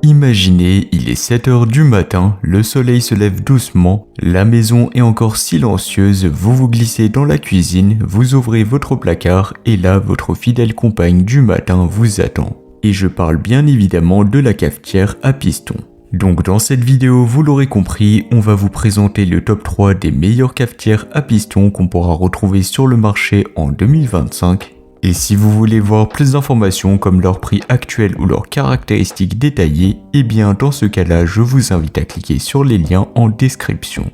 imaginez, il est 7 heures du matin, le soleil se lève doucement, la maison est encore silencieuse, vous vous glissez dans la cuisine, vous ouvrez votre placard et là, votre fidèle compagne du matin vous attend. Et je parle bien évidemment de la cafetière à piston. Donc dans cette vidéo, vous l'aurez compris, on va vous présenter le top 3 des meilleures cafetières à piston qu'on pourra retrouver sur le marché en 2025. Et si vous voulez voir plus d'informations comme leur prix actuel ou leurs caractéristiques détaillées, eh bien dans ce cas-là, je vous invite à cliquer sur les liens en description.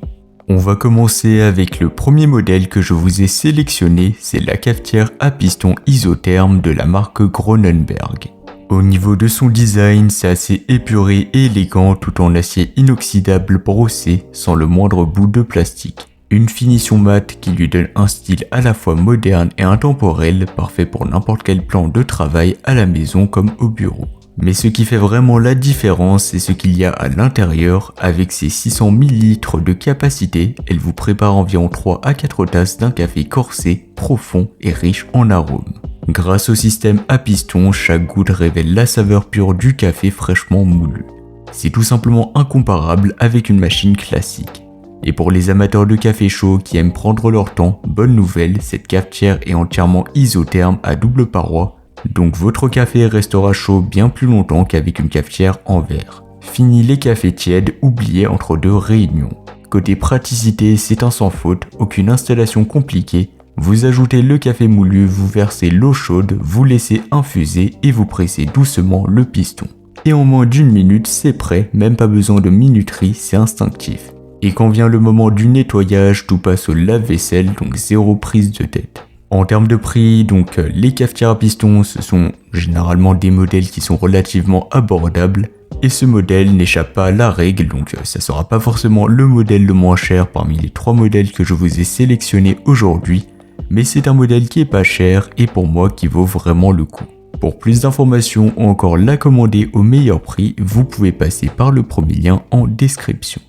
On va commencer avec le premier modèle que je vous ai sélectionné, c'est la cafetière à piston isotherme de la marque Groenenberg. Au niveau de son design, c'est assez épuré et élégant tout en acier inoxydable brossé sans le moindre bout de plastique. Une finition mate qui lui donne un style à la fois moderne et intemporel, parfait pour n'importe quel plan de travail à la maison comme au bureau. Mais ce qui fait vraiment la différence, c'est ce qu'il y a à l'intérieur. Avec ses 600 ml de capacité, elle vous prépare environ 3 à 4 tasses d'un café corsé, profond et riche en arômes. Grâce au système à piston, chaque goutte révèle la saveur pure du café fraîchement moulu. C'est tout simplement incomparable avec une machine classique. Et pour les amateurs de café chaud qui aiment prendre leur temps, bonne nouvelle, cette cafetière est entièrement isotherme à double paroi, donc votre café restera chaud bien plus longtemps qu'avec une cafetière en verre. Fini les cafés tièdes oubliés entre deux réunions. Côté praticité, c'est un sans faute, aucune installation compliquée. Vous ajoutez le café moulu, vous versez l'eau chaude, vous laissez infuser et vous pressez doucement le piston. Et en moins d'une minute, c'est prêt, même pas besoin de minuterie, c'est instinctif. Et quand vient le moment du nettoyage, tout passe au lave-vaisselle, donc zéro prise de tête. En termes de prix, donc les cafetières à piston, ce sont généralement des modèles qui sont relativement abordables. Et ce modèle n'échappe pas à la règle, donc ça sera pas forcément le modèle le moins cher parmi les 3 modèles que je vous ai sélectionnés aujourd'hui. Mais c'est un modèle qui est pas cher et pour moi qui vaut vraiment le coup. Pour plus d'informations ou encore la commander au meilleur prix, vous pouvez passer par le premier lien en description.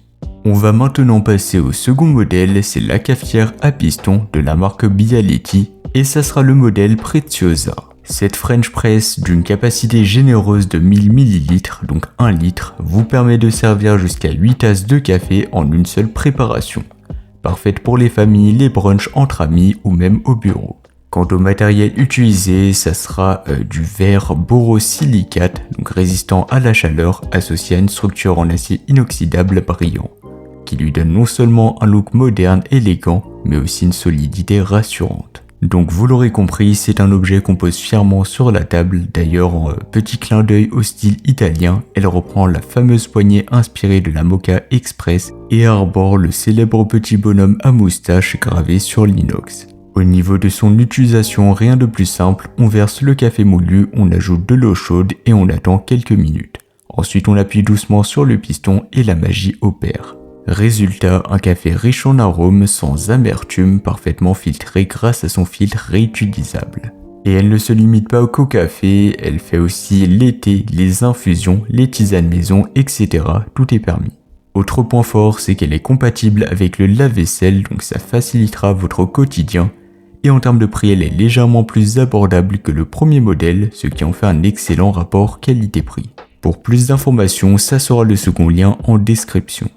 On va maintenant passer au second modèle, c'est la cafetière à piston de la marque Bialetti et ça sera le modèle Preziosa. Cette French Press d'une capacité généreuse de 1000 ml, donc 1 litre, vous permet de servir jusqu'à 8 tasses de café en une seule préparation. Parfaite pour les familles, les brunchs entre amis ou même au bureau. Quant au matériel utilisé, ça sera du verre borosilicate, donc résistant à la chaleur, associé à une structure en acier inoxydable brillant, qui lui donne non seulement un look moderne élégant, mais aussi une solidité rassurante. Donc vous l'aurez compris, c'est un objet qu'on pose fièrement sur la table. D'ailleurs, en petit clin d'œil au style italien, elle reprend la fameuse poignée inspirée de la Moka Express et arbore le célèbre petit bonhomme à moustache gravé sur l'inox. Au niveau de son utilisation, rien de plus simple, on verse le café moulu, on ajoute de l'eau chaude et on attend quelques minutes. Ensuite on appuie doucement sur le piston et la magie opère. Résultat, un café riche en arômes, sans amertume, parfaitement filtré grâce à son filtre réutilisable. Et elle ne se limite pas au café, elle fait aussi les thés, les infusions, les tisanes maison, etc. Tout est permis. Autre point fort, c'est qu'elle est compatible avec le lave-vaisselle, donc ça facilitera votre quotidien. Et en termes de prix, elle est légèrement plus abordable que le premier modèle, ce qui en fait un excellent rapport qualité-prix. Pour plus d'informations, ça sera le second lien en description.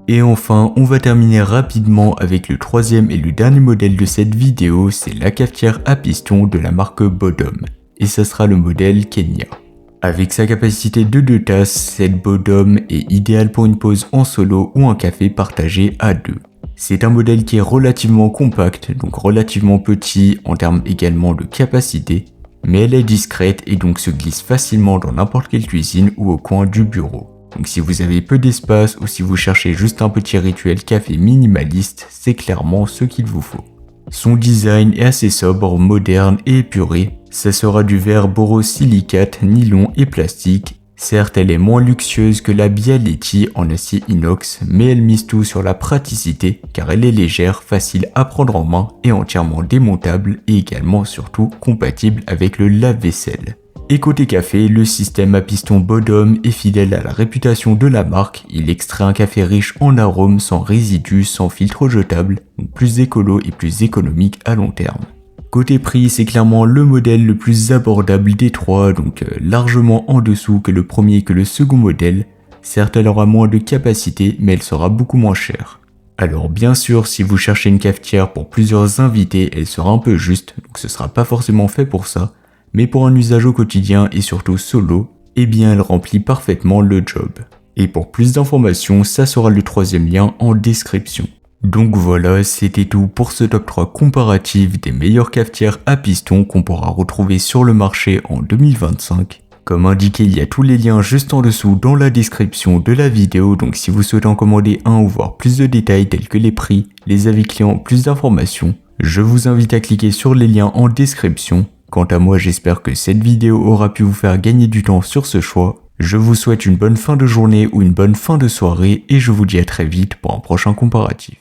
Et enfin, on va terminer rapidement avec le troisième et le dernier modèle de cette vidéo, c'est la cafetière à piston de la marque Bodum. Et ça sera le modèle Kenya. Avec sa capacité de 2 tasses, cette Bodum est idéale pour une pause en solo ou un café partagé à 2. C'est un modèle qui est relativement compact, donc relativement petit en termes également de capacité, mais elle est discrète et donc se glisse facilement dans n'importe quelle cuisine ou au coin du bureau. Donc si vous avez peu d'espace ou si vous cherchez juste un petit rituel café minimaliste, c'est clairement ce qu'il vous faut. Son design est assez sobre, moderne et épuré. Ça sera du verre borosilicate, nylon et plastique. Certes, elle est moins luxueuse que la Bialetti en acier inox, mais elle mise tout sur la praticité car elle est légère, facile à prendre en main et entièrement démontable et également surtout compatible avec le lave-vaisselle. Et côté café, le système à piston Bodum est fidèle à la réputation de la marque. Il extrait un café riche en arômes, sans résidus, sans filtre jetable, donc plus écolo et plus économique à long terme. Côté prix, c'est clairement le modèle le plus abordable des trois, donc largement en dessous que le premier et que le second modèle. Certes, elle aura moins de capacité, mais elle sera beaucoup moins chère. Alors bien sûr, si vous cherchez une cafetière pour plusieurs invités, elle sera un peu juste, donc ce sera pas forcément fait pour ça, mais pour un usage au quotidien et surtout solo, eh bien elle remplit parfaitement le job. Et pour plus d'informations, ça sera le troisième lien en description. Donc voilà, c'était tout pour ce top 3 comparatif des meilleures cafetières à piston qu'on pourra retrouver sur le marché en 2025. Comme indiqué, il y a tous les liens juste en dessous dans la description de la vidéo, donc si vous souhaitez en commander un ou voir plus de détails tels que les prix, les avis clients, plus d'informations, je vous invite à cliquer sur les liens en description. Quant à moi, j'espère que cette vidéo aura pu vous faire gagner du temps sur ce choix. Je vous souhaite une bonne fin de journée ou une bonne fin de soirée et je vous dis à très vite pour un prochain comparatif.